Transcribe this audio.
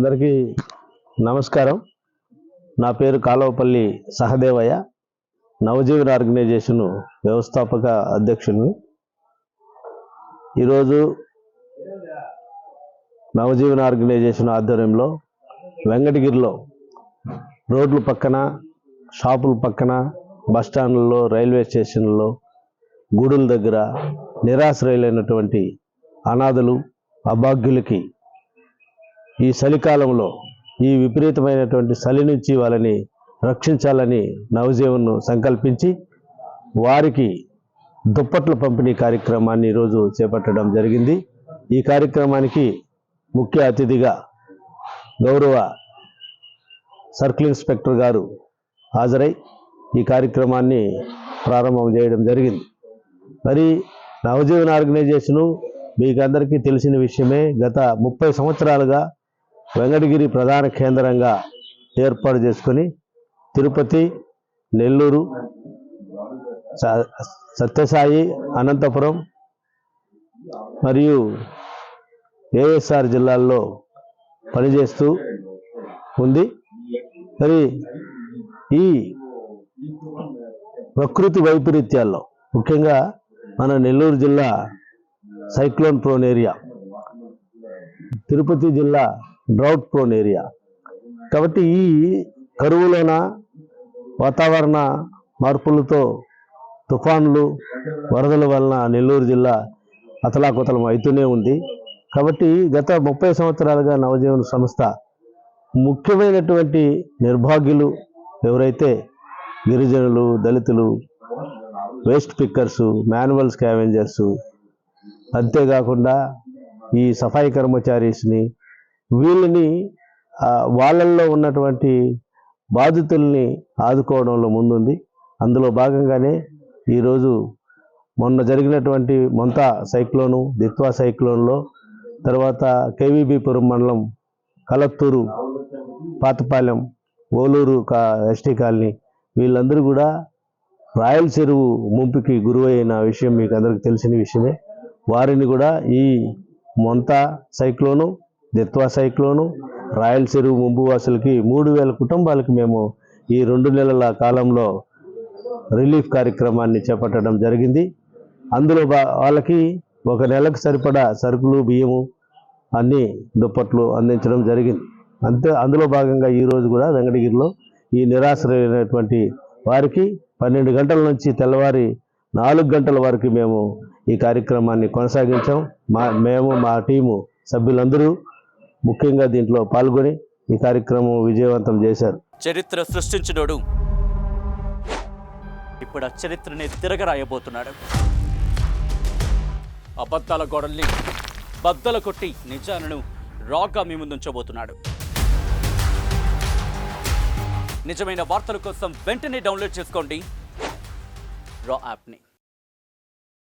అందరికీ నమస్కారం. నా పేరు కాలవపల్లి సహదేవయ్య, నవజీవన్ ఆర్గనైజేషన్ వ్యవస్థాపక అధ్యక్షుని. ఈరోజు నవజీవన్ ఆర్గనైజేషన్ ఆధ్వర్యంలో వెంకటగిరిలో రోడ్ల పక్కన, షాపుల పక్కన, బస్టాండ్లలో, రైల్వే స్టేషన్లలో, గుడుల దగ్గర నిరాశ్రయులైనటువంటి అనాథలు, అభాగ్యులకి ఈ చలికాలంలో ఈ విపరీతమైనటువంటి చలి నుంచి వాళ్ళని రక్షించాలని నవజీవన్ సంకల్పించి వారికి దుప్పట్ల పంపిణీ కార్యక్రమాన్ని ఈరోజు చేపట్టడం జరిగింది. ఈ కార్యక్రమానికి ముఖ్య అతిథిగా గౌరవ సర్కిల్ ఇన్స్పెక్టర్ గారు హాజరై ఈ కార్యక్రమాన్ని ప్రారంభం చేయడం జరిగింది. మరి నవజీవన్ ఆర్గనైజేషను మీకు అందరికీ తెలిసిన విషయమే. గత 30 సంవత్సరాలుగా వెంకటగిరి ప్రధాన కేంద్రంగా ఏర్పాటు చేసుకొని తిరుపతి, నెల్లూరు, సత్యసాయి, అనంతపురం మరియు ఏఎస్ఆర్ జిల్లాల్లో పనిచేస్తూ ఉంది. మరి ఈ ప్రకృతి వైపరీత్యాల్లో ముఖ్యంగా మన నెల్లూరు జిల్లా సైక్లోన్ ప్రోన్ ఏరియా, తిరుపతి జిల్లా డ్రౌట్ ప్రోన్ ఏరియా. కాబట్టి ఈ కరువులోన వాతావరణ మార్పులతో, తుఫాన్లు, వరదల వలన నెల్లూరు జిల్లా అతలాకుతలం అవుతూనే ఉంది. కాబట్టి గత 30 సంవత్సరాలుగా నవజీవన్ సంస్థ ముఖ్యమైనటువంటి నిర్భాగ్యులు ఎవరైతే గిరిజనులు, దళితులు, వేస్ట్ పిక్కర్సు, మాన్యువల్ స్కావెంజర్సు, అంతేకాకుండా ఈ సఫాయి కర్మచారీస్ని, వీళ్ళని వాళ్ళల్లో ఉన్నటువంటి బాధితుల్ని ఆదుకోవడంలో ముందుంది. అందులో భాగంగానే ఈరోజు మొన్న జరిగినటువంటి మొంతా సైక్లోను, దిత్వా సైక్లోన్లో, తర్వాత కేవీబీపురం మండలం కలత్తూరు, పాతపాలెం, ఓలూరు ఎస్టీ కాలనీ, వీళ్ళందరూ కూడా రాయల చెరువు ముంపుకి గురైన విషయం మీకు అందరికి తెలిసిన విషయమే. వారిని కూడా ఈ మొంతా సైక్లోను, దిత్వా సైక్లోను, రాయల చెరువు ముంపు వాసులకి 3000 కుటుంబాలకి మేము ఈ 2 నెలల కాలంలో రిలీఫ్ కార్యక్రమాన్ని చేపట్టడం జరిగింది. అందులో వాళ్ళకి 1 నెలకు సరిపడా సరుకులు, బియ్యము, అన్ని దుప్పట్లు అందించడం జరిగింది. అందులో భాగంగా ఈరోజు కూడా వెంకటగిరిలో ఈ నిరాశ్రయమైనటువంటి వారికి 12 గంటల నుంచి తెల్లవారి 4 గంటల వరకు మేము ఈ కార్యక్రమాన్ని కొనసాగించాం. మా టీము సభ్యులందరూ ముఖ్యంగా దీంట్లో పాల్గొని ఈ కార్యక్రమం విజయవంతం చేశారు. చరిత్ర సృష్టించినోడు ఇప్పుడు ఆ చరిత్రని తిరగరాయబోతున్నాడు. అబద్ధాల గోడల్ని బద్దలు కొట్టి నిజాలను రాగా మీ ముందుంచబోతున్నాడు. నిజమైన వార్తల కోసం వెంటనే డౌన్లోడ్ చేసుకోండి రా యాప్ని.